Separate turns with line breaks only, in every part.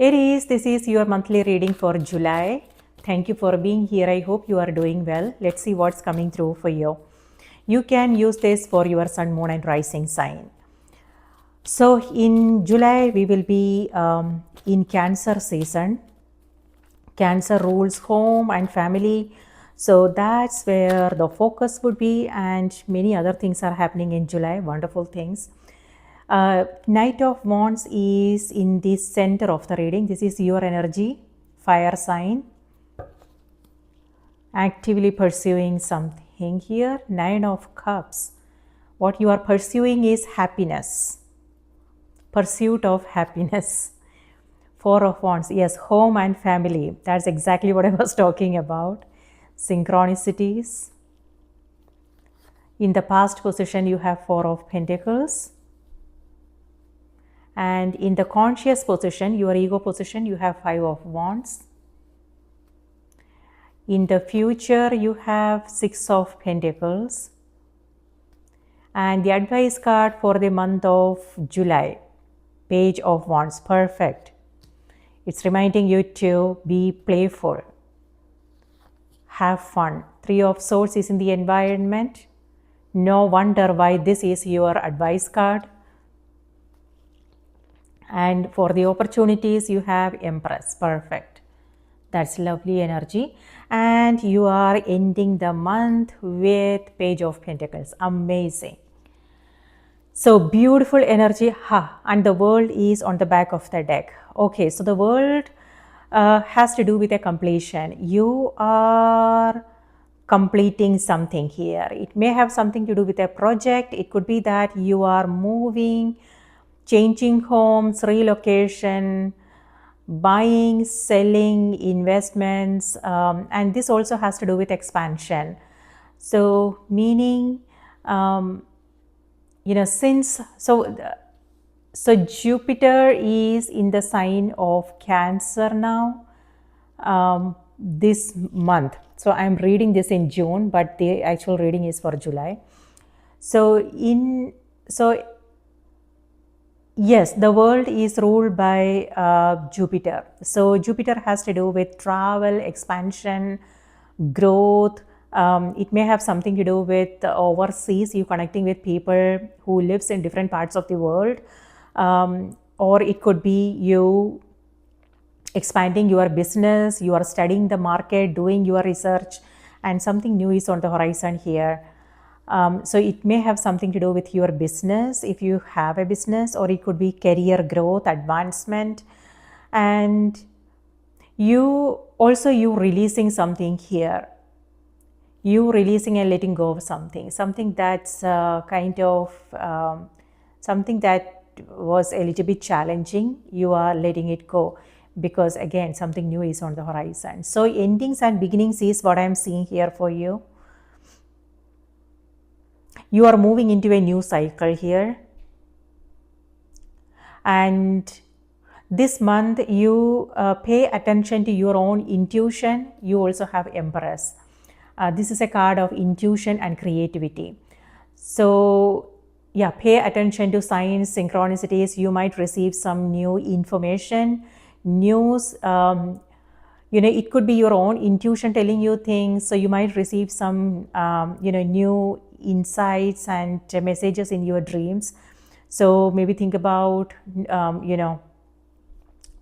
Aries, this is your monthly reading for July. Thank you for being here. I hope you are doing well. Let's see what's coming through for you. You can use this for your sun, moon, and rising sign. So, in July, we will be in Cancer season. Cancer rules home and family. So, that's where the focus would be, and many other things are happening in July. Wonderful things. Knight of Wands is in the center of the reading. This is your energy, fire sign. Actively pursuing something here. Nine of Cups. What you are pursuing is happiness. Pursuit of happiness. Four of Wands. Yes, home and family. That's exactly what I was talking about. Synchronicities. In the past position, you have Four of Pentacles. And in the conscious position, your ego position, you have Five of Wands. In the future, you have Six of Pentacles. And the advice card for the month of July, Page of Wands. Perfect. It's reminding you to be playful, have fun. Three of Swords is in the environment. No wonder why this is your advice card. And for the opportunities, you have Empress. Perfect. That's lovely energy. And you are ending the month with Page of Pentacles. Amazing. So beautiful energy. And the world is on the back of the deck. Okay, so the world has to do with a completion. You are completing something here. It may have something to do with a project. It could be that you are moving, changing homes, relocation, buying, selling, investments, and this also has to do with expansion. So meaning, so Jupiter is in the sign of Cancer now, this month. So I'm reading this in June, but the actual reading is for July. Yes, the world is ruled by Jupiter. So Jupiter has to do with travel, expansion, growth. It may have something to do with overseas, you connecting with people who lives in different parts of the world. Or it could be you expanding your business, you are studying the market, doing your research, and something new is on the horizon here. So it may have something to do with your business if you have a business, or it could be career growth, advancement, and you releasing something here. You releasing and letting go of something that's kind of something that was a little bit challenging. You are letting it go because again something new is on the horizon. So endings and beginnings is what I'm seeing here for you. You are moving into a new cycle here, and this month you pay attention to your own intuition. You also have Empress. This is a card of intuition and creativity. So yeah, pay attention to signs, synchronicities. You might receive some new information, news. It could be your own intuition telling you things. So you might receive some new insights and messages in your dreams. So maybe think about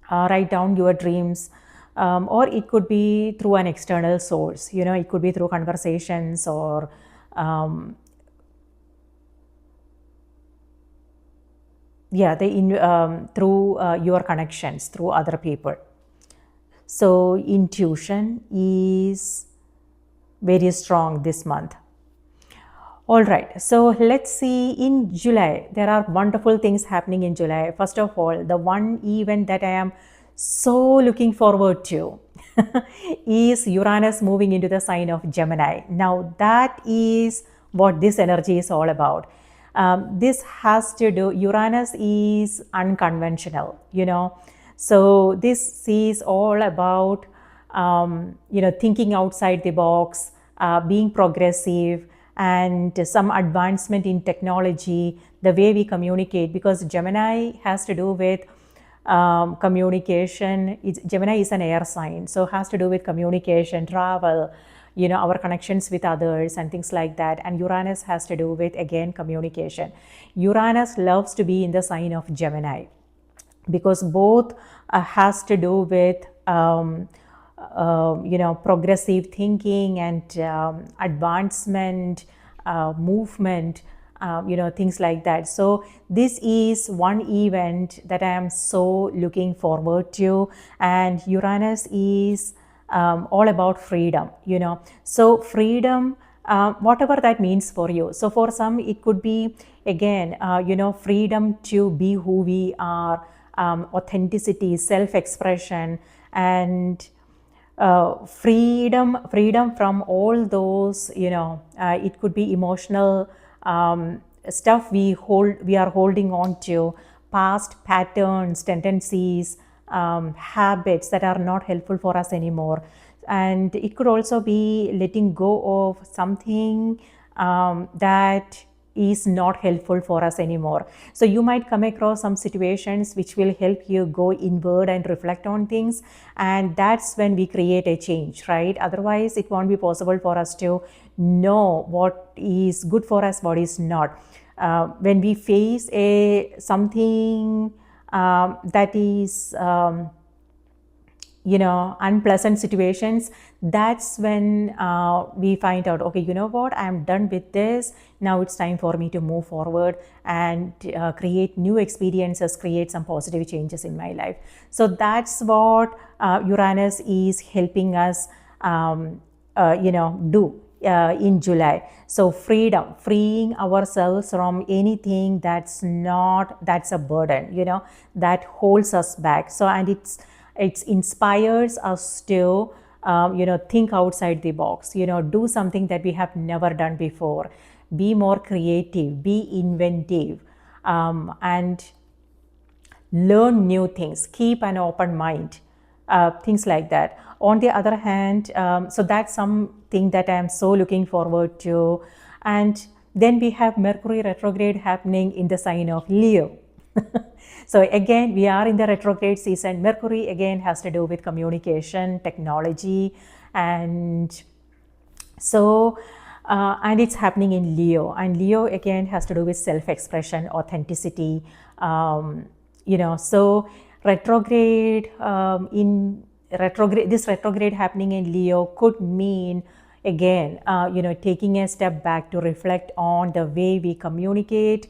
write down your dreams, or it could be through an external source. It could be through conversations or through your connections, through other people. So intuition is very strong this month. All right, so let's see in July. There are wonderful things happening in July. First of all, the one event that I am so looking forward to is Uranus moving into the sign of Gemini. Now that is what this energy is all about. This has to do, Uranus is unconventional, So this is all about, thinking outside the box, being progressive, and some advancement in technology, the way we communicate, because Gemini has to do with communication. Gemini is an air sign, so has to do with communication, travel, our connections with others and things like that. And Uranus has to do with, again, communication. Uranus loves to be in the sign of Gemini because both has to do with progressive thinking and advancement, movement, things like that. So this is one event that I am so looking forward to. And Uranus is all about freedom, so freedom, whatever that means for you. So for some it could be, again, freedom to be who we are, authenticity, self-expression, and freedom from all those, it could be emotional stuff we are holding on to, past patterns, tendencies, habits that are not helpful for us anymore. And it could also be letting go of something that is not helpful for us anymore. So you might come across some situations which will help you go inward and reflect on things, and that's when we create a change, right? Otherwise it won't be possible for us to know what is good for us, what is not. When we face something that is unpleasant situations, that's when we find out, okay, you know what, I'm done with this. Now it's time for me to move forward and create new experiences, create some positive changes in my life. So that's what Uranus is helping us do in July. So freedom, freeing ourselves from anything that's a burden, that holds us back. So, and it inspires us to think outside the box, do something that we have never done before, be more creative, be inventive, and learn new things, keep an open mind, things like that. On the other hand, so that's something that I am so looking forward to. And then we have Mercury retrograde happening in the sign of Leo. So again, we are in the retrograde season. Mercury again has to do with communication, technology, and so and it's happening in Leo. And Leo again has to do with self-expression, authenticity. So retrograde this retrograde happening in Leo could mean, again, taking a step back to reflect on the way we communicate,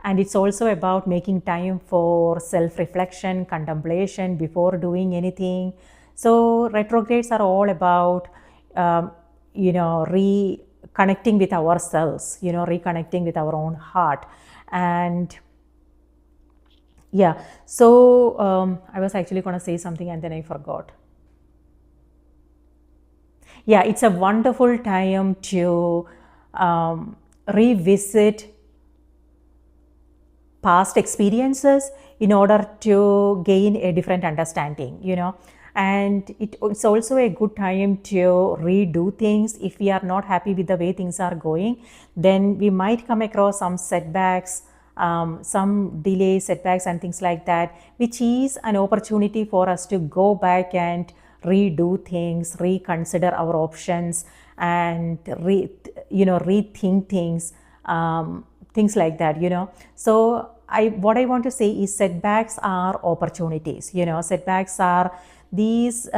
and it's also about making time for self-reflection, contemplation before doing anything. So retrogrades are all about, reconnecting with ourselves, reconnecting with our own heart. And yeah, so I was actually going to say something and then I forgot. Yeah, it's a wonderful time to revisit past experiences in order to gain a different understanding, and it's also a good time to redo things. If we are not happy with the way things are going, then we might come across some setbacks, some delays, setbacks and things like that, which is an opportunity for us to go back and redo things, reconsider our options, and rethink things, things like that. So what I want to say is setbacks are opportunities. Setbacks are these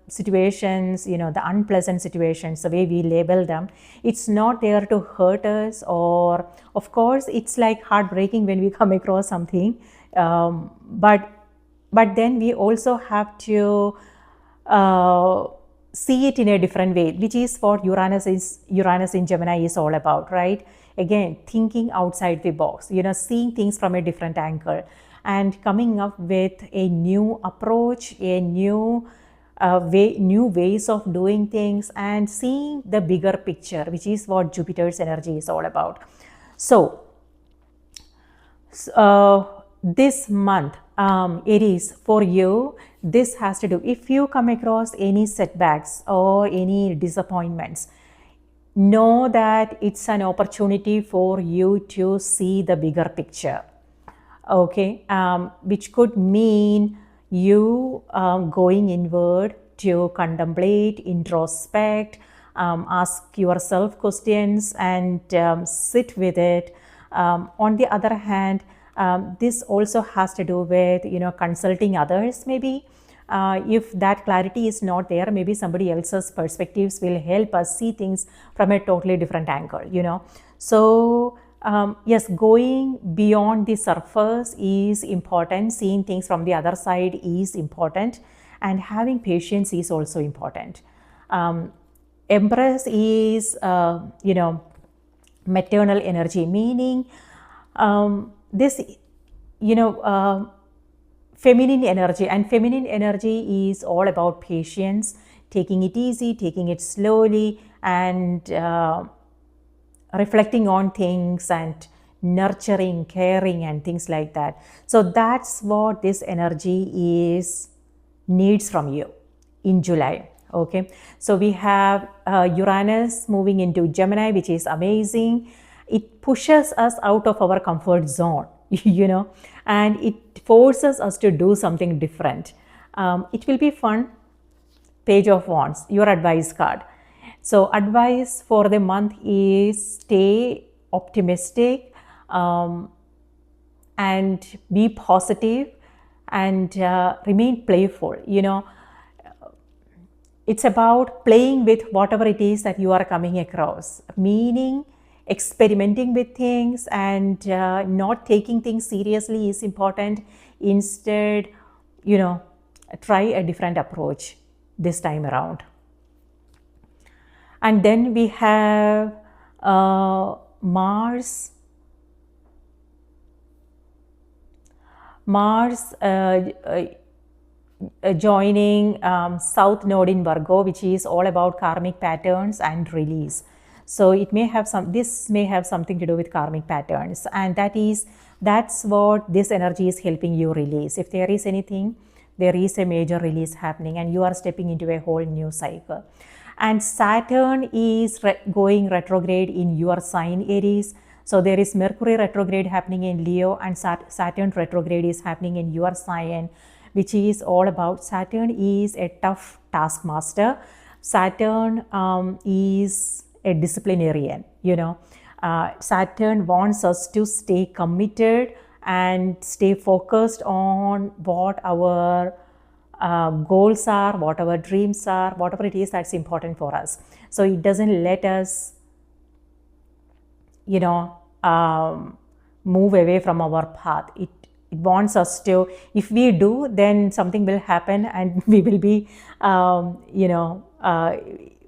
situations, the unpleasant situations, the way we label them. It's not there to hurt us, or of course it's like heartbreaking when we come across something, but then we also have to see it in a different way, which is what Uranus in Gemini is all about, right? Again, thinking outside the box, seeing things from a different angle and coming up with a new approach, a new ways of doing things, and seeing the bigger picture, which is what Jupiter's energy is all about. So this month, Aries, for you, this has to do, if you come across any setbacks or any disappointments, know that it's an opportunity for you to see the bigger picture. okay, which could mean you going inward to contemplate, introspect, ask yourself questions and sit with it. On the other hand, this also has to do with, consulting others maybe. If that clarity is not there, maybe somebody else's perspectives will help us see things from a totally different angle. So yes, going beyond the surface is important. Seeing things from the other side is important, and having patience is also important. Empress is, maternal energy, meaning this, feminine energy. And feminine energy is all about patience, taking it easy, taking it slowly, and reflecting on things and nurturing, caring, and things like that. So that's what this energy needs from you in July. Okay, so we have Uranus moving into Gemini, which is amazing. It pushes us out of our comfort zone, and it forces us to do something different. It will be fun. Page of Wands, your advice card. So advice for the month is stay optimistic, and be positive, and remain playful. It's about playing with whatever it is that you are coming across, meaning experimenting with things, and not taking things seriously is important. Instead, try a different approach this time around. And then we have Mars joining South Node in Virgo, which is all about karmic patterns and release. So this may have something to do with karmic patterns, and that's what this energy is helping you release. If there is anything, there is a major release happening, and you are stepping into a whole new cycle. And Saturn is going retrograde in your sign, Aries. So there is Mercury retrograde happening in Leo, and Saturn retrograde is happening in your sign, which is all about, Saturn is a tough taskmaster. Saturn is a disciplinarian. Saturn wants us to stay committed and stay focused on what our goals are, what our dreams are, whatever it is that's important for us. So it doesn't let us, move away from our path. It wants us to, if we do, then something will happen, and we will be,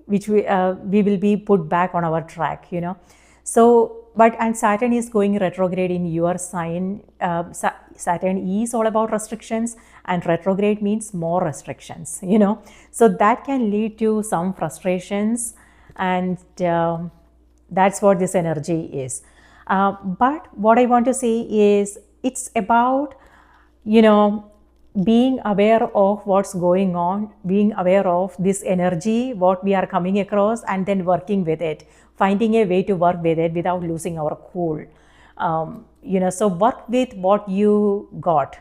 we will be put back on our track. So, and Saturn is going retrograde in your sign. Saturn is all about restrictions, and retrograde means more restrictions, So that can lead to some frustrations, and that's what this energy is. But what I want to say is, it's about, being aware of what's going on, being aware of this energy, what we are coming across, and then working with it, finding a way to work with it without losing our cool. So work with what you got,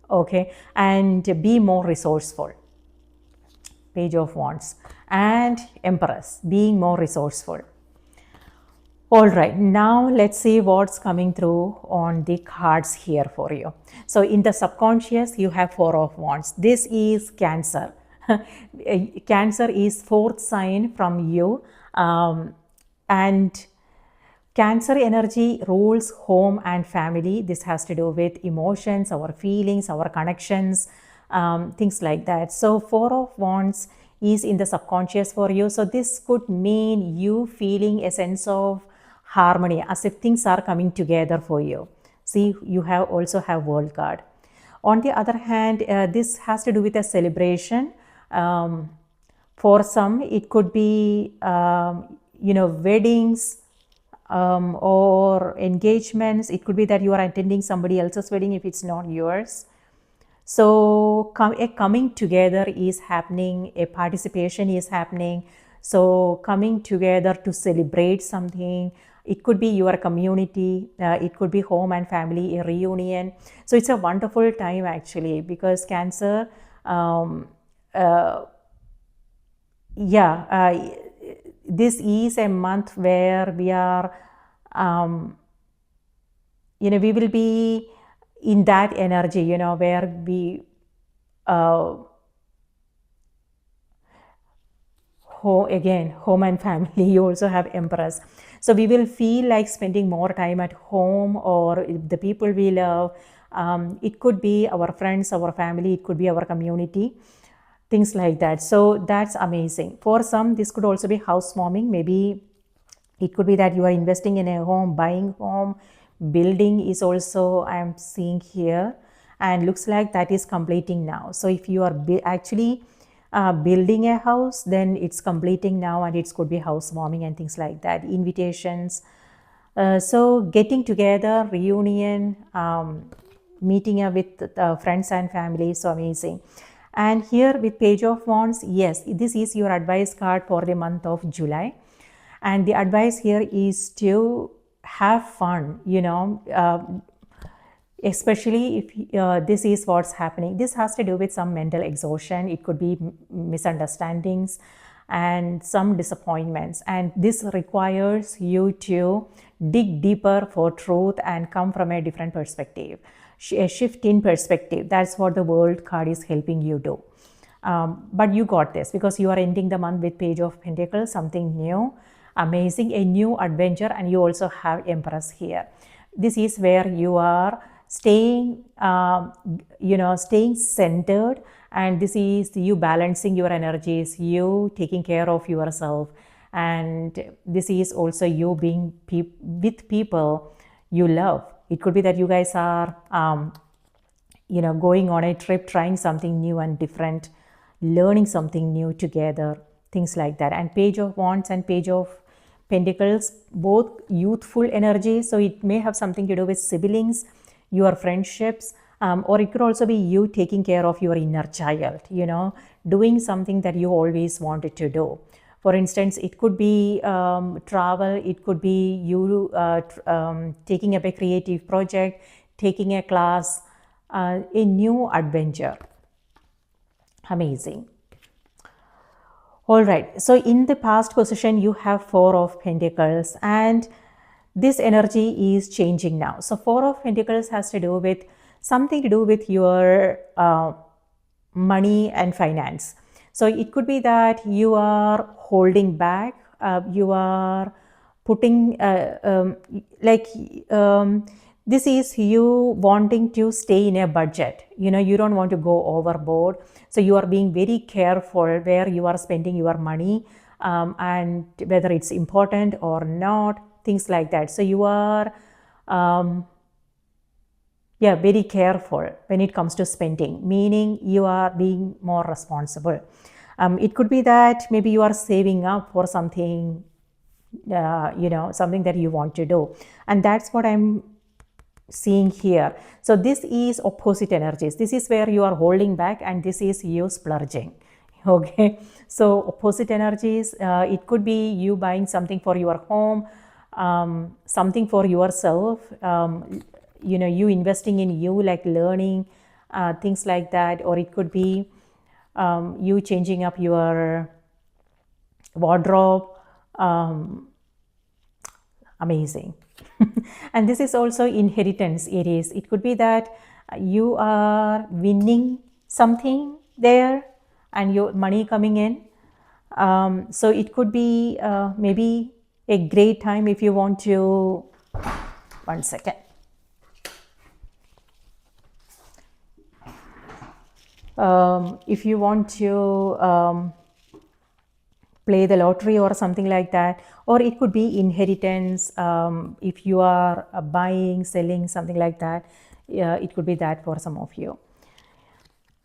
okay, and be more resourceful. Page of Wands and Empress, being more resourceful. All right, now let's see what's coming through on the cards here for you. So in the subconscious, you have Four of Wands. This is Cancer. Cancer is fourth sign from you, and Cancer energy rules home and family. This has to do with emotions, our feelings, our connections, things like that. So Four of Wands is in the subconscious for you. So this could mean you feeling a sense of harmony, as if things are coming together for you. See, you also have World card. On the other hand, this has to do with a celebration. For some, it could be, weddings, or engagements. It could be that you are attending somebody else's wedding if it's not yours. So a coming together is happening, a participation is happening. So coming together to celebrate something, It could be your community, it could be home and family, a reunion. So it's a wonderful time actually, because Cancer, um, uh, yeah, this is a month where we are, um, we will be in that energy, where we, uh, home and family. You also have Empress, so we will feel like spending more time at home or the people we love. It could be our friends, our family, it could be our community, things like that. So that's amazing. For some, this could also be housewarming. Maybe it could be that you are investing in a home, buying home, building is also I am seeing here, and looks like that is completing now. So if you are actually building a house, then it's completing now, and it could be housewarming and things like that, invitations. So getting together, reunion, meeting up with friends and family, so amazing. And here with Page of Wands, yes, this is your advice card for the month of July. And the advice here is to have fun, especially if this is what's happening. This has to do with some mental exhaustion. It could be misunderstandings and some disappointments. And this requires you to dig deeper for truth and come from a different perspective, a shift in perspective. That's what the World card is helping you do. But you got this, because you are ending the month with Page of Pentacles, something new, amazing, a new adventure, and you also have Empress here. This is where you are staying, staying centered, and this is you balancing your energies, you taking care of yourself, and this is also you being with people you love. It could be that you guys are, going on a trip, trying something new and different, learning something new together, things like that. And Page of Wands and Page of Pentacles, both youthful energy, so it may have something to do with siblings, your friendships, or it could also be you taking care of your inner child, doing something that you always wanted to do. For instance, it could be travel, it could be you taking up a creative project, taking a class, a new adventure. Amazing. All right, so in the past position, you have Four of Pentacles, and this energy is changing now. So Four of Pentacles has to do with something to do with your money and finance. So it could be that you are holding back, you are putting, this is you wanting to stay in a budget. You don't want to go overboard. So you are being very careful where you are spending your money, and whether it's important or not, things like that. So you are, very careful when it comes to spending, meaning you are being more responsible. It could be that maybe you are saving up for something, something that you want to do. And that's what I'm seeing here. So this is opposite energies. This is where you are holding back, and this is you splurging. Okay, so opposite energies. It could be you buying something for your home, something for yourself, you investing in you, like learning, things like that. Or it could be you changing up your wardrobe. Amazing. And this is also inheritance, Aries. It could be that you are winning something there and your money coming in. So it could be maybe a great time if you want to, one second. If you want to play the lottery or something like that, or it could be inheritance. If you are buying, selling, something like that, it could be that for some of you.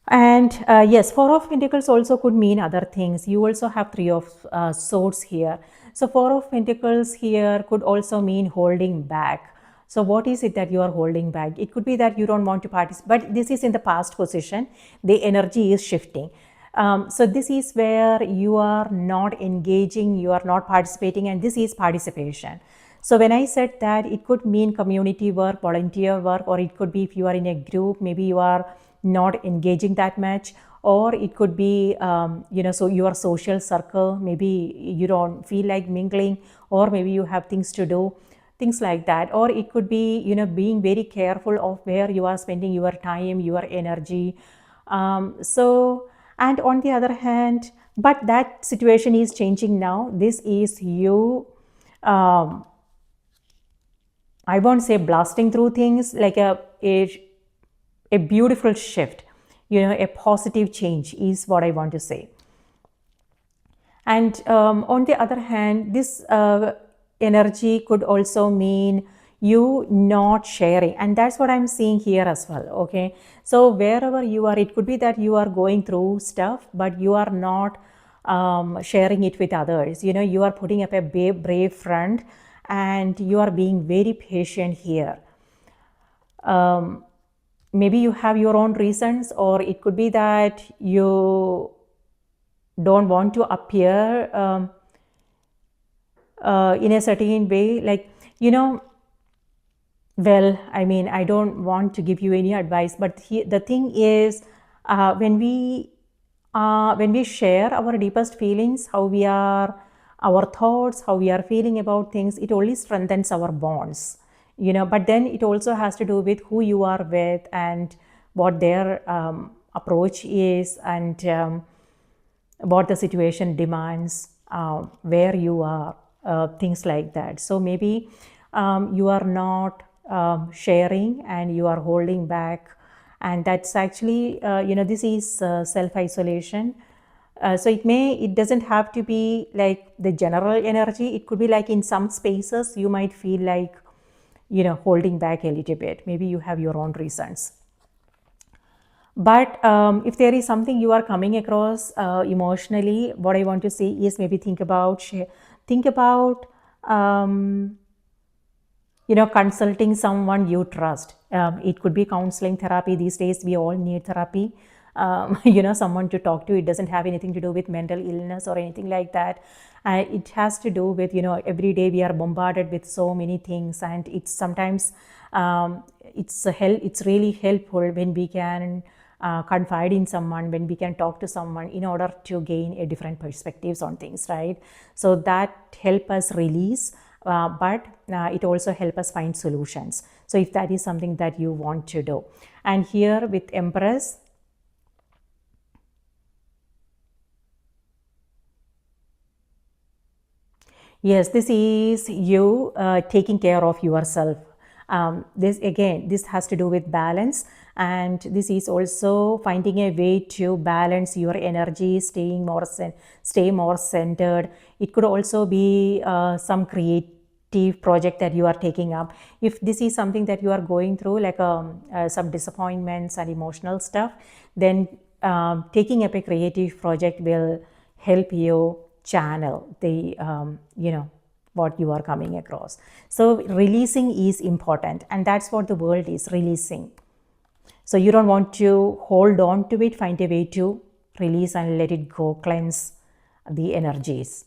And yes, Four of Pentacles also could mean other things. You also have Three of Swords here. So Four of Pentacles here could also mean holding back. So what is it that you are holding back? It could be that you don't want to participate, but this is in the past position. The energy is shifting. So this is where you are not engaging, you are not participating, and this is participation. So when I said that, it could mean community work, volunteer work, or it could be if you are in a group, maybe you are not engaging that much, or it could be, so your social circle, maybe you don't feel like mingling, or maybe you have things to do, things like that. Or it could be, being very careful of where you are spending your time, your energy. And on the other hand, but that situation is changing now. This is you, I won't say blasting through things, like a beautiful shift, a positive change is what I want to say. And on the other hand, this energy could also mean you not sharing, and that's what I'm seeing here as well. Okay, so wherever you are, it could be that you are going through stuff, but you are not sharing it with others. You are putting up a brave front, and you are being very patient here. Maybe you have your own reasons, or it could be that you don't want to appear in a certain way, like, well, I mean, I don't want to give you any advice, but the thing is, when we share our deepest feelings, how we are, our thoughts, how we are feeling about things, it only strengthens our bonds. But then it also has to do with who you are with, and what their approach is, and what the situation demands, where you are, things like that. So maybe you are not sharing, and you are holding back, and that's actually, this is self-isolation. So it doesn't have to be like the general energy. It could be like in some spaces you might feel like, holding back a little bit. Maybe you have your own reasons. But if there is something you are coming across emotionally, what I want to say is, maybe think about consulting someone you trust. It could be counseling, therapy. These days we all need therapy. Someone to talk to. It doesn't have anything to do with mental illness or anything like that. It has to do with, every day we are bombarded with so many things, and it's sometimes it's really helpful when we can confide in someone, when we can talk to someone, in order to gain a different perspectives on things, right? So that help us release, but it also help us find solutions. So if that is something that you want to do. And here with Empress, yes, this is you taking care of yourself. This has to do with balance, and this is also finding a way to balance your energy, stay more centered. It could also be some creative project that you are taking up. If this is something that you are going through, like some disappointments and emotional stuff, then taking up a creative project will help you channel the what you are coming across. So releasing is important, and that's what the world is, releasing. So you don't want to hold on to it. Find a way to release and let it go, cleanse the energies.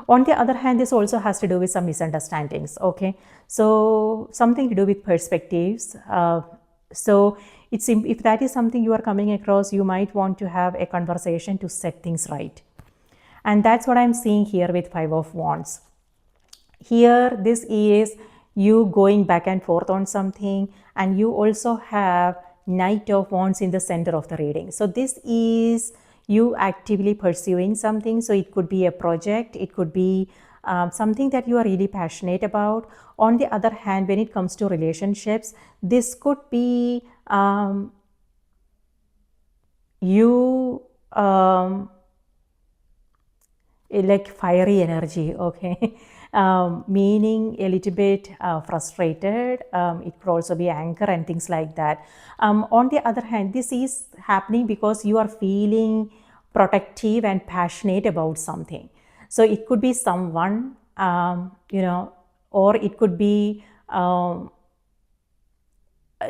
On the other hand, this also has to do with some misunderstandings. Okay, so something to do with perspectives. So if that is something you are coming across, you might want to have a conversation to set things right. And that's what I'm seeing here with Five of Wands. Here, this is you going back and forth on something, and you also have Knight of Wands in the center of the reading. So this is you actively pursuing something. So it could be a project, it could be something that you are really passionate about. On the other hand, when it comes to relationships, this could be you like fiery energy, okay? Meaning a little bit frustrated. It could also be anger and things like that. On the other hand, this is happening because you are feeling protective and passionate about something. So it could be someone, or it could be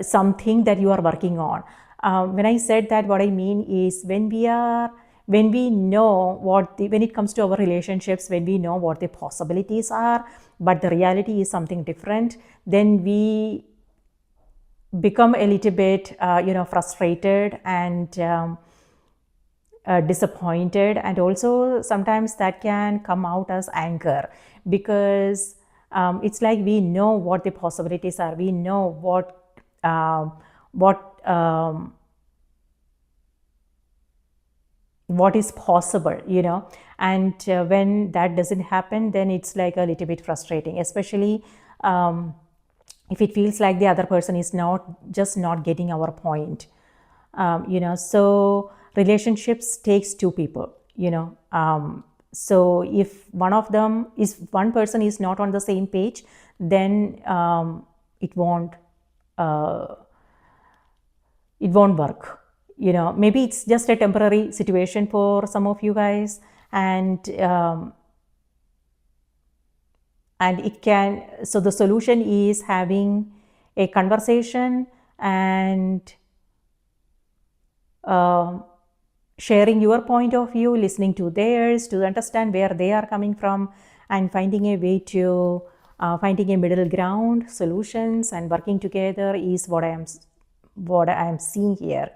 something that you are working on. When I said that, what I mean is, when we are when we know when it comes to our relationships, when we know what the possibilities are, but the reality is something different, then we become a little bit, frustrated and disappointed, and also sometimes that can come out as anger, because it's like we know what the possibilities are, we know what what is possible, and when that doesn't happen, then it's like a little bit frustrating, especially if it feels like the other person is not getting our point. So relationships takes two people, so if one person is not on the same page, then it won't work. Maybe it's just a temporary situation for some of you guys, and it can, so the solution is having a conversation and sharing your point of view, listening to theirs to understand where they are coming from, and finding a way to finding a middle ground solutions and working together is what I am seeing here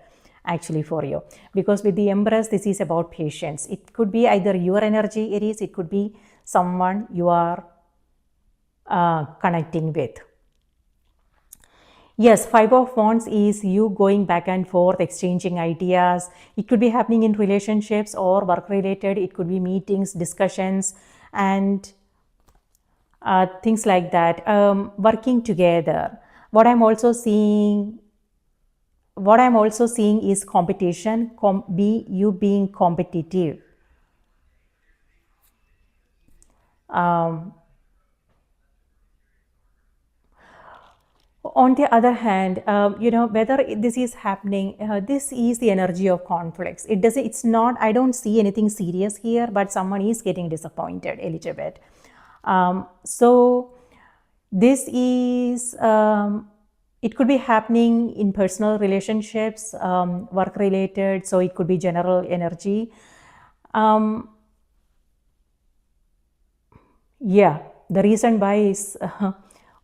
actually for you. Because with the Empress, this is about patience. It could be either your energy, Aries, it could be someone you are connecting with. Yes, Five of Wands is you going back and forth, exchanging ideas. It could be happening in relationships or work related. It could be meetings, discussions, and things like that. Working together. What I'm also seeing is competition. You being competitive. On the other hand, whether this is happening, this is the energy of conflicts. It's not, I don't see anything serious here, but someone is getting disappointed a little bit. So this is, it could be happening in personal relationships, work related, so it could be general energy. Yeah, the reason why is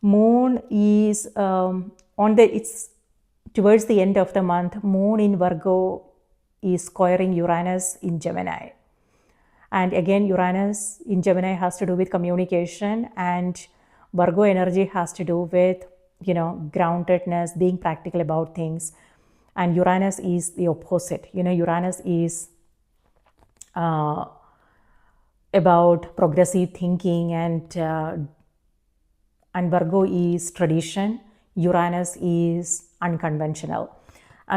Moon is it's towards the end of the month. Moon in Virgo is squaring Uranus in Gemini, and again Uranus in Gemini has to do with communication, and Virgo energy has to do with groundedness, being practical about things, and Uranus is the opposite. Uranus is about progressive thinking, and Virgo is tradition, Uranus is unconventional.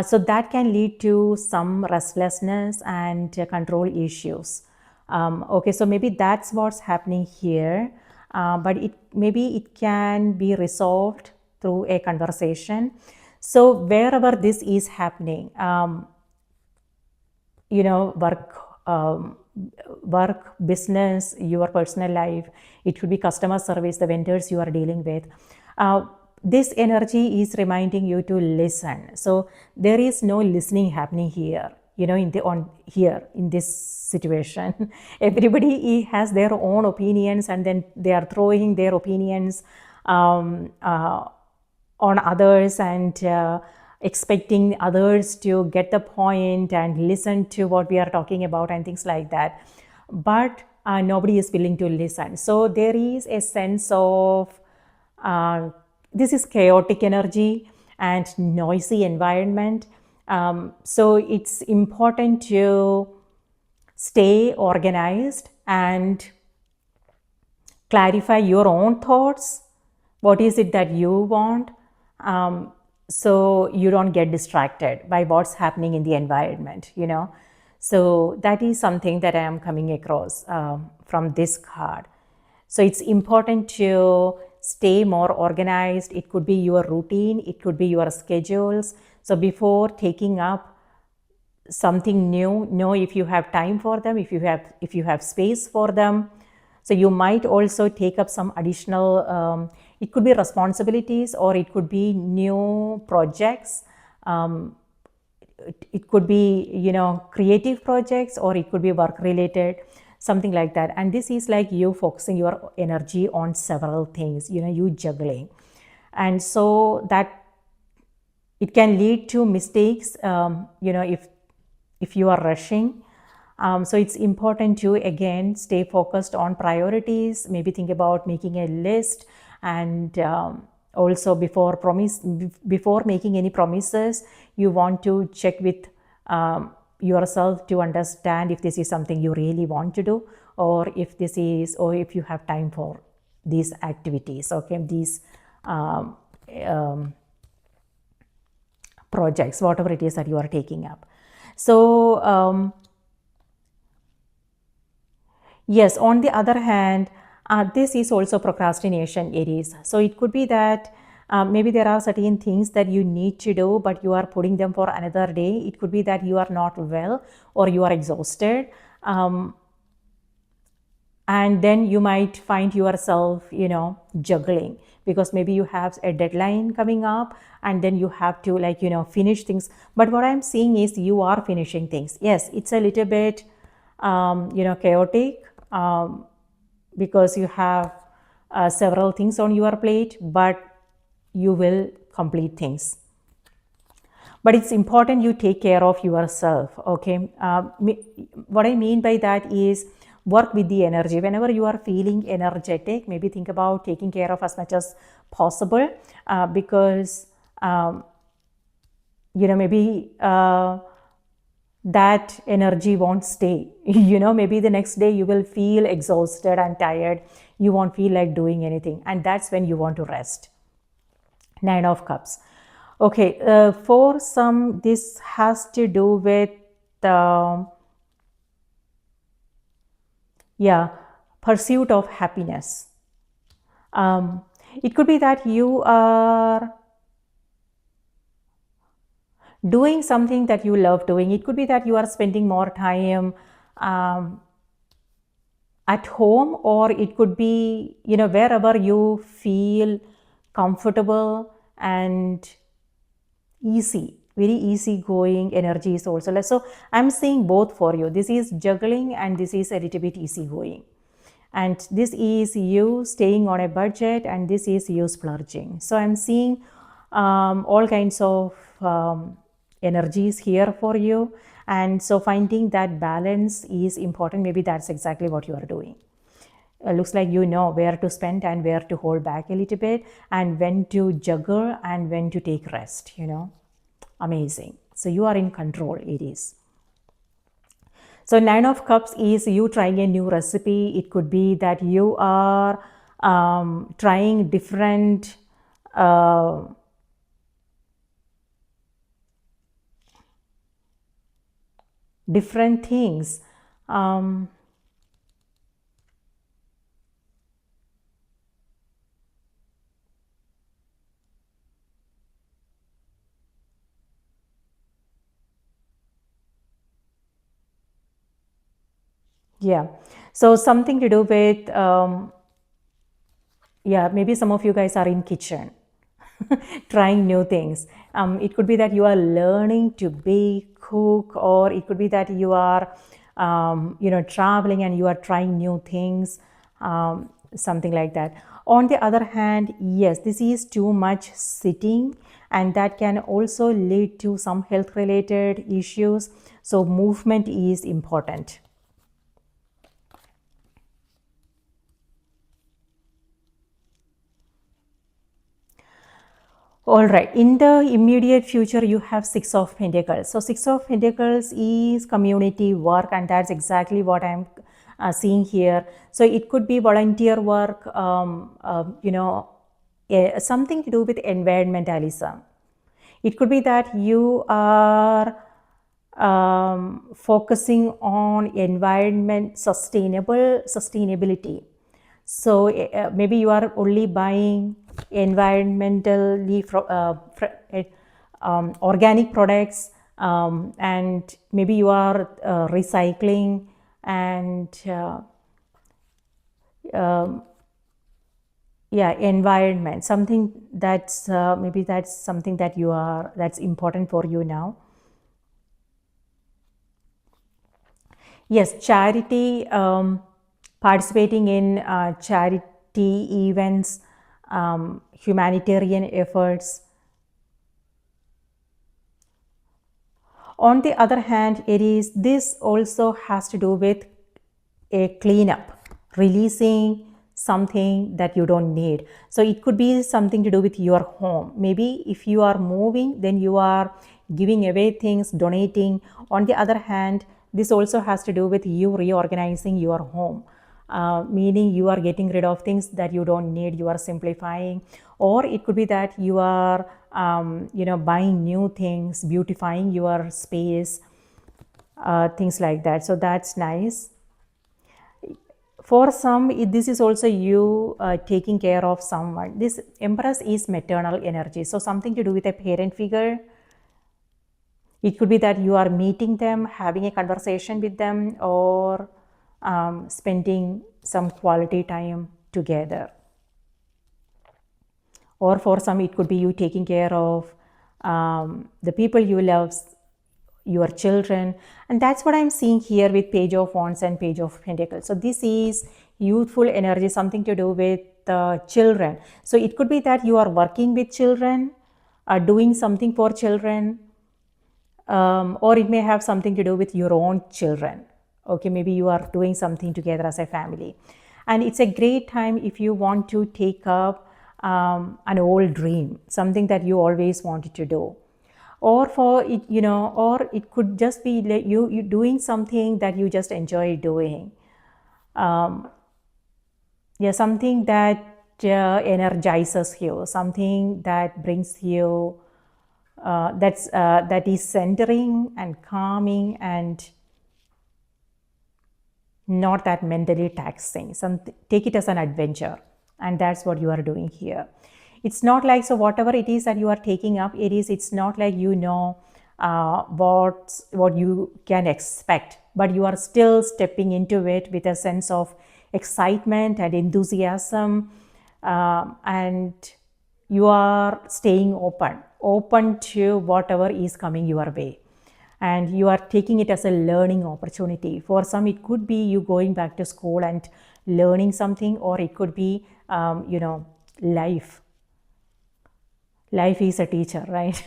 So that can lead to some restlessness and control issues. Okay, so maybe that's what's happening here, but maybe it can be resolved through a conversation. So wherever this is happening, work, business, your personal life, it could be customer service, the vendors you are dealing with. This energy is reminding you to listen. So there is no listening happening here, in this situation. Everybody has their own opinions, and then they are throwing their opinions on others, and expecting others to get the point and listen to what we are talking about and things like that. But nobody is willing to listen. So there is a sense of this is chaotic energy and noisy environment. So it's important to stay organized and clarify your own thoughts. What is it that you want? So you don't get distracted by what's happening in the environment, So that is something that I am coming across from this card. So it's important to stay more organized. It could be your routine, it could be your schedules. So before taking up something new, know if you have time for them, if you have space for them. So you might also take up some additional, it could be responsibilities, or it could be new projects. it could be, creative projects, or it could be work related, something like that. And this is like you focusing your energy on several things, you juggling. And so that it can lead to mistakes, if you are rushing. So it's important to again stay focused on priorities, maybe think about making a list. And also before making any promises, you want to check with yourself to understand if this is something you really want to do, or if you have time for these activities, okay, these um, projects, whatever it is that you are taking up. So yes, on the other hand, this is also procrastination, Aries. So it could be that maybe there are certain things that you need to do, but you are putting them for another day. It could be that you are not well, or you are exhausted. And then you might find yourself, juggling, because maybe you have a deadline coming up, and then you have to, like, finish things. But what I'm seeing is you are finishing things. Yes, it's a little bit chaotic, because you have several things on your plate, but you will complete things. But it's important you take care of yourself, okay? What I mean by that is work with the energy. Whenever you are feeling energetic, maybe think about taking care of as much as possible, because maybe that energy won't stay. Maybe the next day you will feel exhausted and tired. You won't feel like doing anything, and that's when you want to rest. Nine of Cups. Okay, for some, this has to do with pursuit of happiness. It could be that you are doing something that you love doing. It could be that you are spending more time at home, or it could be, wherever you feel comfortable and easy, very easy going energy is also less. So I'm seeing both for you. This is juggling, and this is a little bit easy going. And this is you staying on a budget, and this is you splurging. So I'm seeing all kinds of energies here for you. And so finding that balance is important. Maybe that's exactly what you are doing. Looks like you know where to spend and where to hold back a little bit, and when to juggle and when to take rest. Amazing. So you are in control, Aries. So Nine of Cups is you trying a new recipe. It could be that you are trying different different things. Yeah. So something to do with maybe some of you guys are in kitchen trying new things. It could be that you are learning to bake, cook, or it could be that you are traveling and you are trying new things, something like that. On the other hand, yes, this is too much sitting, and that can also lead to some health related issues. So movement is important. All right, in the immediate future, you have Six of Pentacles. So Six of Pentacles is community work, and that's exactly what I'm seeing here. So it could be volunteer work, something to do with environmentalism. It could be that you are focusing on sustainability. So maybe you are only buying environmentally organic products, and maybe you are recycling and environment, something that's maybe that's something that that's important for you now. Yes, charity, participating in charity events, humanitarian efforts. On the other hand, Aries, this also has to do with a cleanup, releasing something that you don't need. So it could be something to do with your home. Maybe if you are moving, then you are giving away things, donating. On the other hand, this also has to do with you reorganizing your home. Meaning you are getting rid of things that you don't need, you are simplifying, or it could be that you are buying new things, beautifying your space, things like that. So that's nice. For some, this is also you taking care of someone. This Empress is maternal energy, so something to do with a parent figure. It could be that you are meeting them, having a conversation with them, or spending some quality time together. Or for some, it could be you taking care of the people you love, your children. And that's what I'm seeing here with Page of Wands and Page of Pentacles. So this is youthful energy, something to do with children. So it could be that you are working with children, doing something for children, or it may have something to do with your own children. Okay, maybe you are doing something together as a family. And it's a great time if you want to take up an old dream, something that you always wanted to do. Or for it, or it could just be like you doing something that you just enjoy doing. Yeah, something that energizes you, something that brings you that is centering and calming and not that mentally taxing. Take it as an adventure, and that's what you are doing here. It's not like, so whatever it is that you are taking up, it's not like what you can expect, but you are still stepping into it with a sense of excitement and enthusiasm, and you are staying open to whatever is coming your way, and you are taking it as a learning opportunity. For some, it could be you going back to school and learning something, or it could be life is a teacher, right?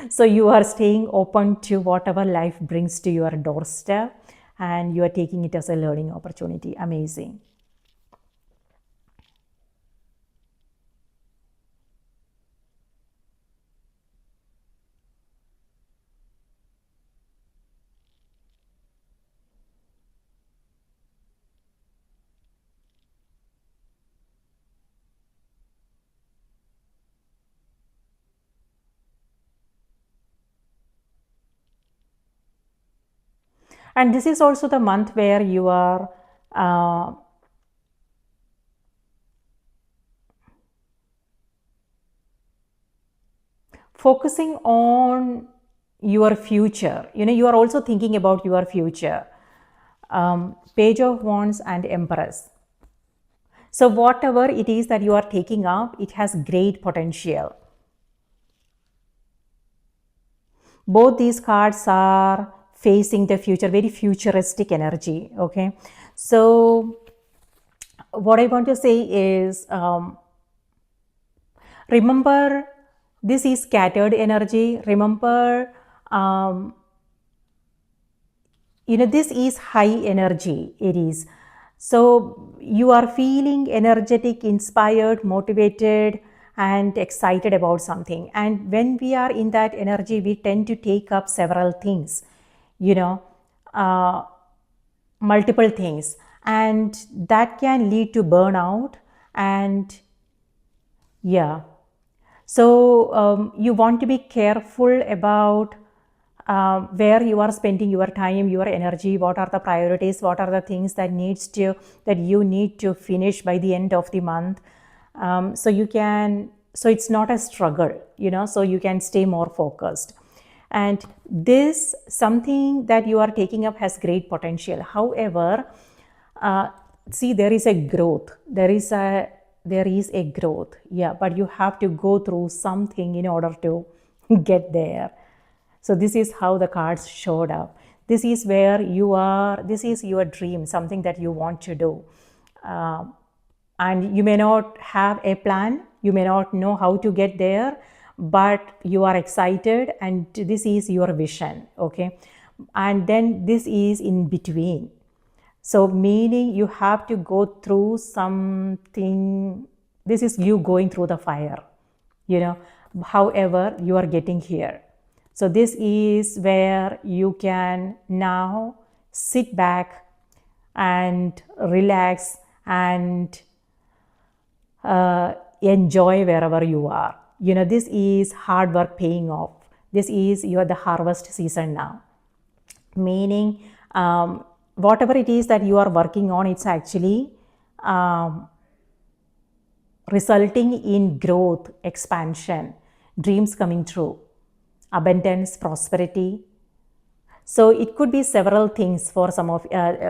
So you are staying open to whatever life brings to your doorstep, and you are taking it as a learning opportunity. Amazing. And this is also the month where you are focusing on your future. You are also thinking about your future. Page of Wands and Empress. So whatever it is that you are taking up, it has great potential. Both these cards are facing the future, very futuristic energy. Okay, so what I want to say is, remember, this is scattered energy. Remember, this is high energy, Aries. So you are feeling energetic, inspired, motivated, and excited about something. And when we are in that energy, we tend to take up several things, multiple things. And that can lead to burnout. And yeah, so you want to be careful about where you are spending your time, your energy, what are the priorities, what are the things that you need to finish by the end of the month. So it's not a struggle, so you can stay more focused. And this, something that you are taking up, has great potential. However, see, there is a growth. There is a growth, yeah, but you have to go through something in order to get there. So this is how the cards showed up. This is where you are, this is your dream, something that you want to do. Uh, and you may not have a plan, you may not know how to get there, but you are excited and this is your vision, okay? And then this is in between. So meaning you have to go through something, this is you going through the fire, you know, however you are getting here. So this is where you can now sit back and relax and enjoy wherever you are. You know, this is hard work paying off. This is the harvest season now. Meaning, whatever it is that you are working on, it's actually resulting in growth, expansion, dreams coming true, abundance, prosperity. So it could be several things for some of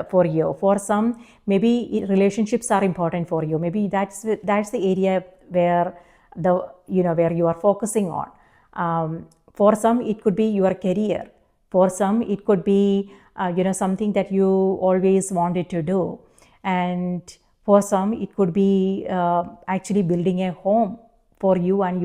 for you. For some, maybe relationships are important for you. Maybe that's the area where where you are focusing on. For some, it could be your career. For some, it could be something that you always wanted to do, and for some, it could be actually building a home for you and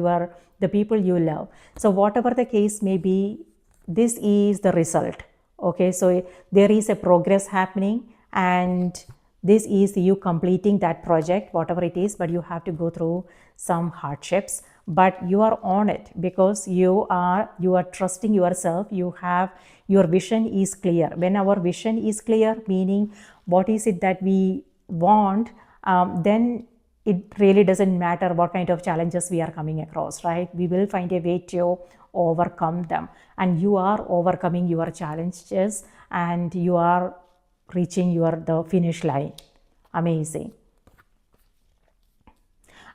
the people you love. So whatever the case may be, this is the result. Okay, so there is a progress happening, and this is you completing that project, whatever it is, but you have to go through some hardships, but you are on it because you are trusting yourself. You have, your vision is clear. When our vision is clear, meaning what is it that we want, then it really doesn't matter what kind of challenges we are coming across, right? We will find a way to overcome them, and you are overcoming your challenges and you are reaching the finish line. Amazing.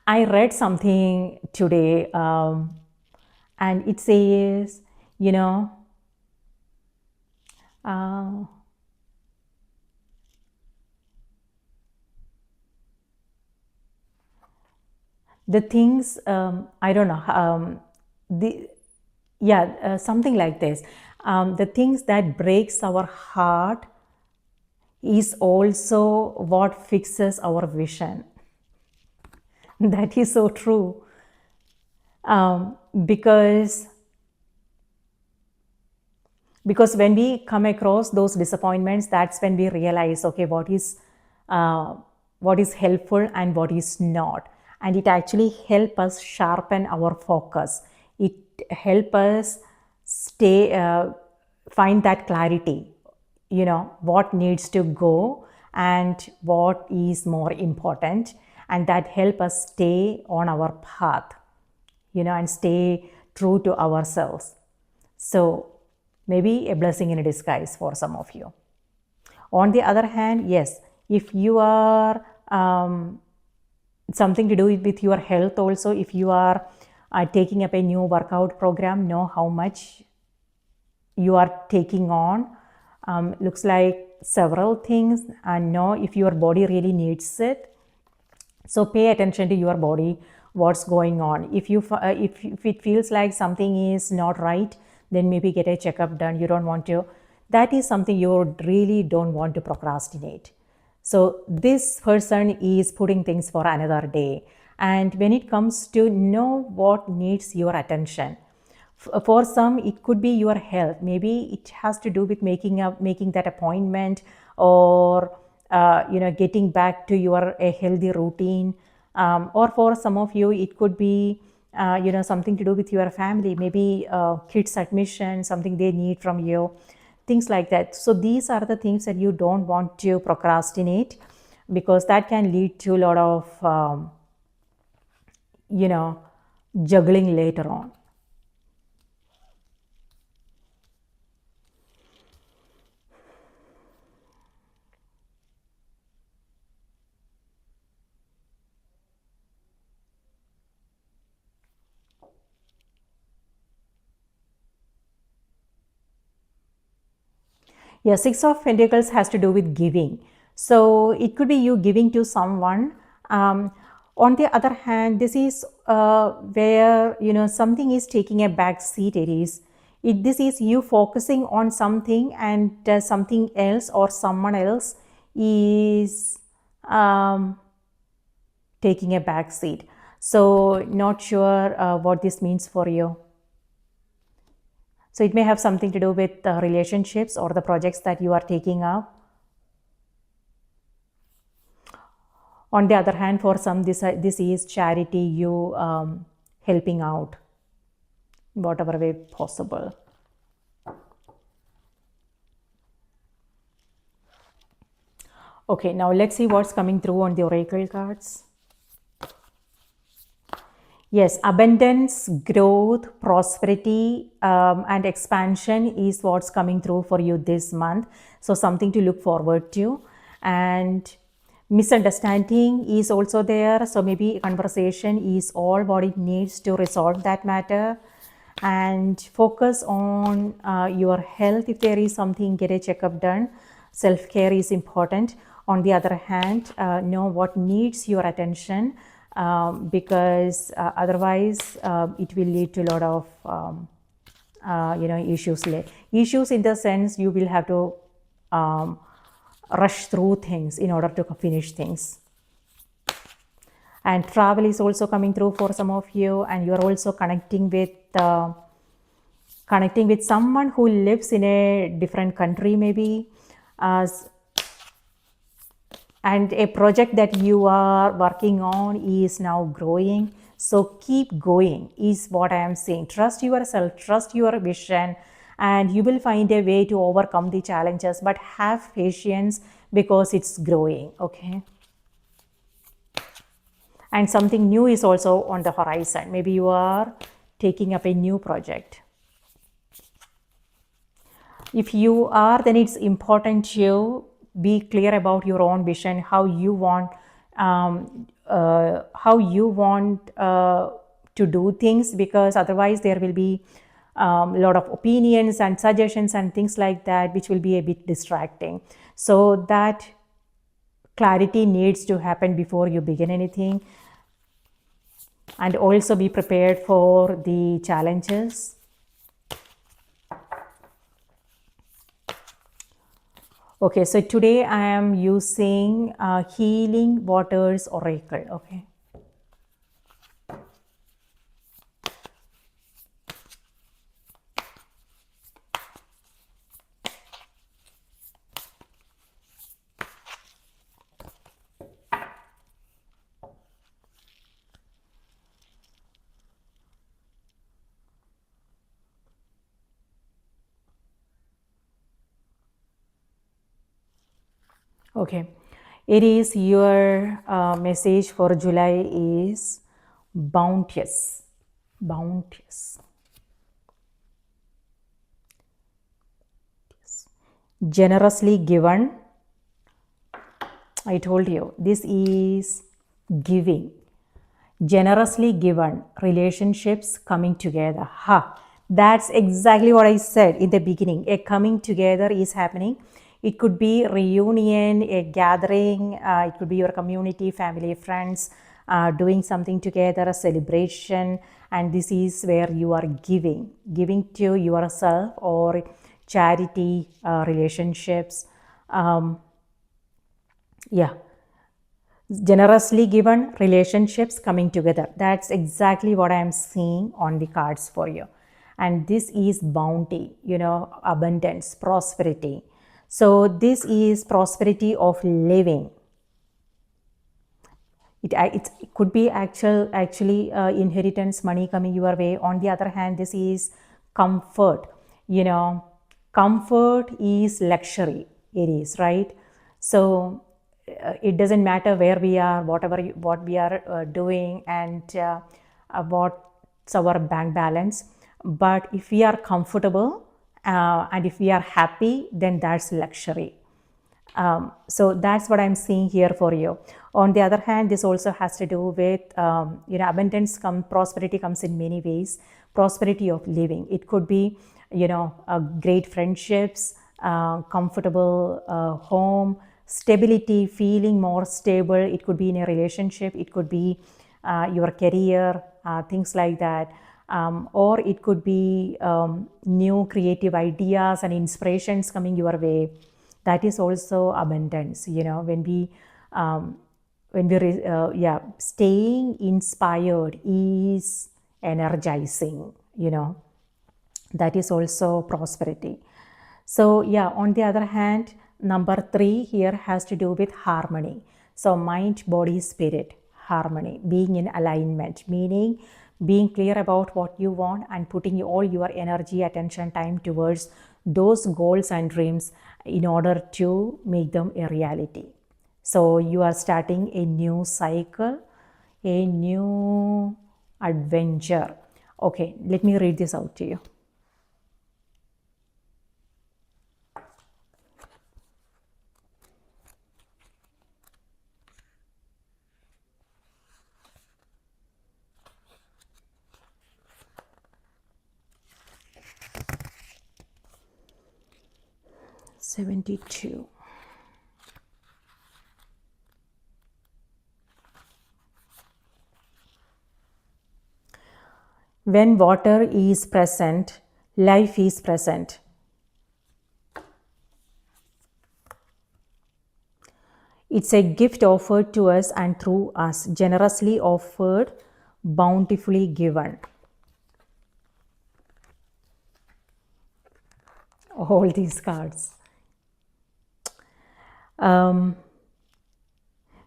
I read something today, and it says, uh, the things, I don't know, something like this. The things that breaks our heart is also what fixes our vision. That is so true. Because when we come across those disappointments, that's when we realize, okay, what is helpful and what is not. And it actually help us sharpen our focus. It help us find that clarity, what needs to go and what is more important, and that help us stay on our path, and stay true to ourselves. So maybe a blessing in a disguise for some of you. On the other hand, yes, if you are something to do with your health also, if you are taking up a new workout program, know how much you are taking on. Looks like several things, and know if your body really needs it. So pay attention to your body, what's going on. If it feels like something is not right, then maybe get a checkup done. You don't want to, that is something you really don't want to procrastinate. So this person is putting things for another day. And when it comes to know what needs your attention, for some, it could be your health. Maybe it has to do with making that appointment, or getting back to a healthy routine. Or for some of you, it could be something to do with your family. Maybe kids admission, something they need from you, things like that. So these are the things that you don't want to procrastinate, because that can lead to a lot of juggling later on. Yeah, Six of Pentacles has to do with giving. So it could be you giving to someone. On the other hand, this is where something is taking a back seat. It is This is you focusing on something, and something else or someone else is taking a back seat. So not sure what this means for you. So it may have something to do with relationships or the projects that you are taking up. On the other hand, for some, this is charity, you helping out in whatever way possible. Okay, now let's see what's coming through on the oracle cards. Yes, abundance, growth, prosperity, and expansion is what's coming through for you this month. So something to look forward to. And misunderstanding is also there. So maybe conversation is all what it needs to resolve that matter. And focus on your health. If there is something, get a checkup done. Self-care is important. On the other hand, know what needs your attention, because otherwise it will lead to a lot of issues. Issues in the sense you will have to rush through things in order to finish things. And travel is also coming through for some of you, and you are also connecting with someone who lives in a different country maybe, and a project that you are working on is now growing. So keep going is what I am saying. Trust yourself, trust your vision, and you will find a way to overcome the challenges, but have patience because it's growing. Okay. And something new is also on the horizon. Maybe you are taking up a new project. If you are, then it's important to be clear about your own vision, how you want to do things, because otherwise there will be a lot of opinions and suggestions and things like that, which will be a bit distracting. So that clarity needs to happen before you begin anything. And also be prepared for the challenges. Okay, so today I am using Healing Waters Oracle. Okay. Okay, Aries, your message for July is bounteous. Bounteous. Generously given. I told you, this is giving. Generously given, relationships coming together. That's exactly what I said in the beginning. A coming together is happening. It could be reunion, a gathering, it could be your community, family, friends, doing something together, a celebration, and this is where you are giving to yourself or charity, relationships. Generously given, relationships coming together. That's exactly what I am seeing on the cards for you. And this is bounty, abundance, prosperity. So this is prosperity of living. It could be actually inheritance, money coming your way. On the other hand, this is comfort. Comfort is luxury. It is, right? So it doesn't matter where we are, what we are doing, and what's our bank balance. But if we are comfortable and if we are happy, then that's luxury. So that's what I'm seeing here for you. On the other hand, this also has to do with abundance. Prosperity comes in many ways. Prosperity of living. It could be great friendships, comfortable home, stability, feeling more stable. It could be in a relationship. It could be your career, things like that. or it could be new creative ideas and inspirations coming your way. That is also abundance. Yeah, staying inspired is energizing. That is also prosperity. So yeah, on the other hand, number 3 here has to do with harmony. So mind, body, spirit, harmony, being in alignment, meaning being clear about what you want and putting all your energy, attention, time towards those goals and dreams in order to make them a reality. So you are starting a new cycle, a new adventure. Okay, let me read this out to you. $72. When water is present, life is present. It's a gift offered to us and through us, generously offered, bountifully given. All these cards.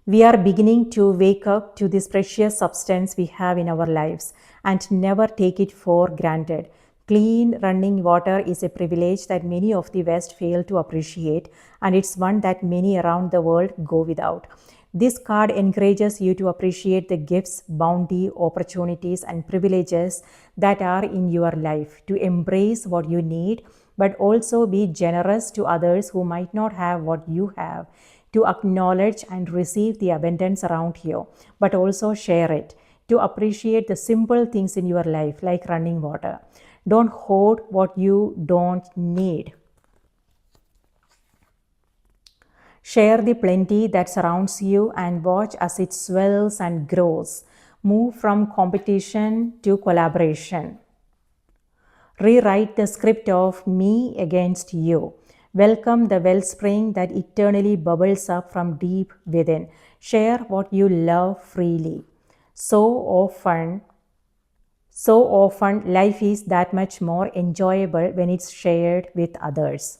We are beginning to wake up to this precious substance we have in our lives and never take it for granted. Clean running water is a privilege that many of the West fail to appreciate, and it's one that many around the world go without. This card encourages you to appreciate the gifts, bounty, opportunities, and privileges that are in your life, to embrace what you need, but also be generous to others who might not have what you have, to acknowledge and receive the abundance around you, but also share it, to appreciate the simple things in your life, like running water. Don't hoard what you don't need. Share the plenty that surrounds you and watch as it swells and grows. Move from competition to collaboration. Rewrite the script of me against you. Welcome the wellspring that eternally bubbles up from deep within. Share what you love freely. So often, life is that much more enjoyable when it's shared with others.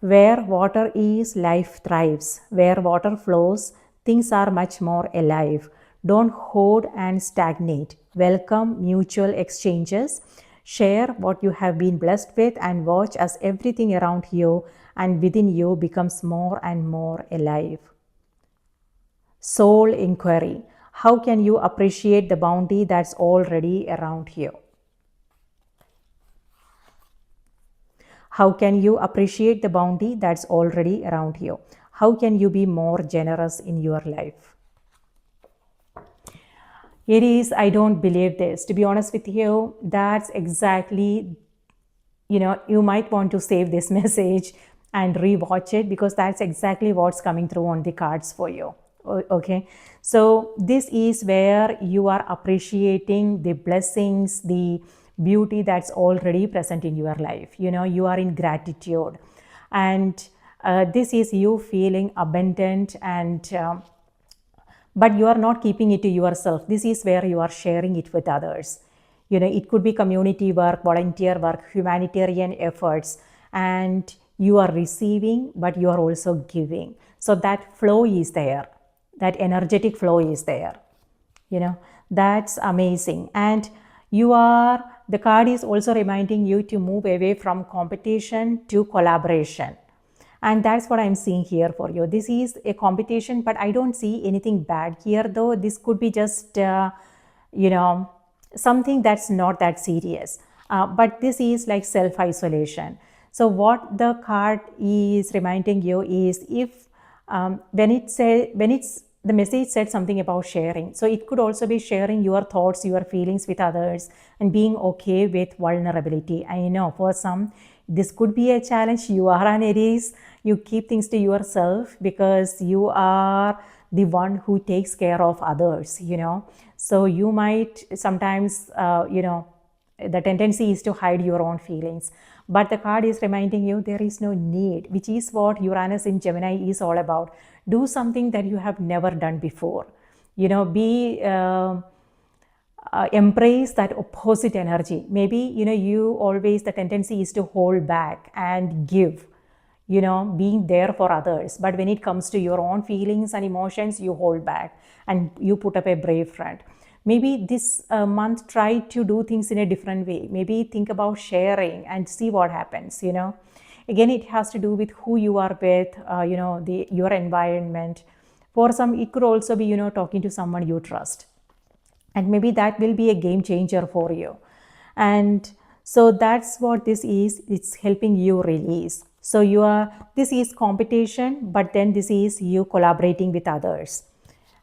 Where water is, life thrives. Where water flows, things are much more alive. Don't hoard and stagnate. Welcome mutual exchanges. Share what you have been blessed with and watch as everything around you and within you becomes more and more alive. Soul inquiry. How can you appreciate the bounty that's already around you? How can you appreciate the bounty that's already around you? How can you be more generous in your life? Aries, I don't believe this. To be honest with you, that's exactly, you might want to save this message and rewatch it, because that's exactly what's coming through on the cards for you. Okay, so this is where you are appreciating the blessings, the beauty that's already present in your life. You are in gratitude, and this is you feeling abundant, and but you are not keeping it to yourself. This is where you are sharing it with others. It could be community work, volunteer work, humanitarian efforts, and you are receiving, but you are also giving. So that flow is there, that energetic flow is there. That's amazing. And the card is also reminding you to move away from competition to collaboration. And that's what I'm seeing here for you. This is a competition, but I don't see anything bad here, though. This could be just, something that's not that serious. But this is like self-isolation. So what the card is reminding you is, if the message said something about sharing. So it could also be sharing your thoughts, your feelings with others, and being okay with vulnerability. I know for some, this could be a challenge. You are an Aries. You keep things to yourself because you are the one who takes care of others, you know. So you might sometimes, the tendency is to hide your own feelings. But the card is reminding you there is no need, which is what Uranus in Gemini is all about. Do something that you have never done before. Embrace that opposite energy. Maybe, you always, the tendency is to hold back and give, being there for others. But when it comes to your own feelings and emotions, you hold back and you put up a brave front. Maybe this month, try to do things in a different way. Maybe think about sharing and see what happens, Again, it has to do with who you are with, your environment. For some, it could also be, talking to someone you trust. And maybe that will be a game changer for you. And so that's what this is. It's helping you release. So this is competition, but then this is you collaborating with others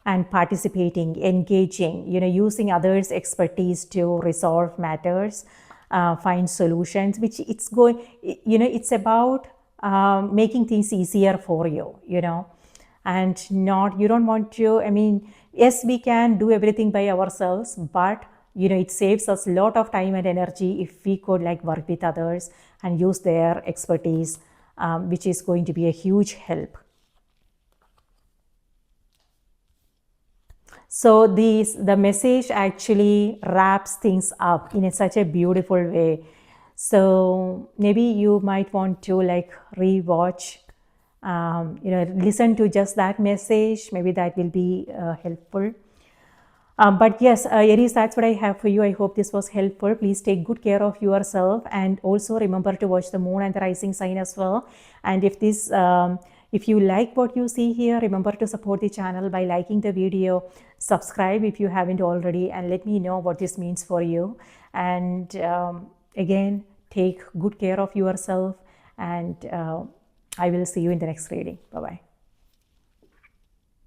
and participating, engaging, using others' expertise to resolve matters, find solutions, which it's about making things easier for you, and you don't want to, yes, we can do everything by ourselves, but it saves us a lot of time and energy if we could work with others and use their expertise, which is going to be a huge help. So the message actually wraps things up in such a beautiful way. So maybe you might want to rewatch, listen to just that message. Maybe that will be helpful. But yes, Aries, that's what I have for you. I hope this was helpful. Please take good care of yourself, and also remember to watch the moon and the rising sign as well. And if you like what you see here, remember to support the channel by liking the video, subscribe if you haven't already, and let me know what this means for you. And again, take good care of yourself, and I will see you in the next reading. Bye-bye.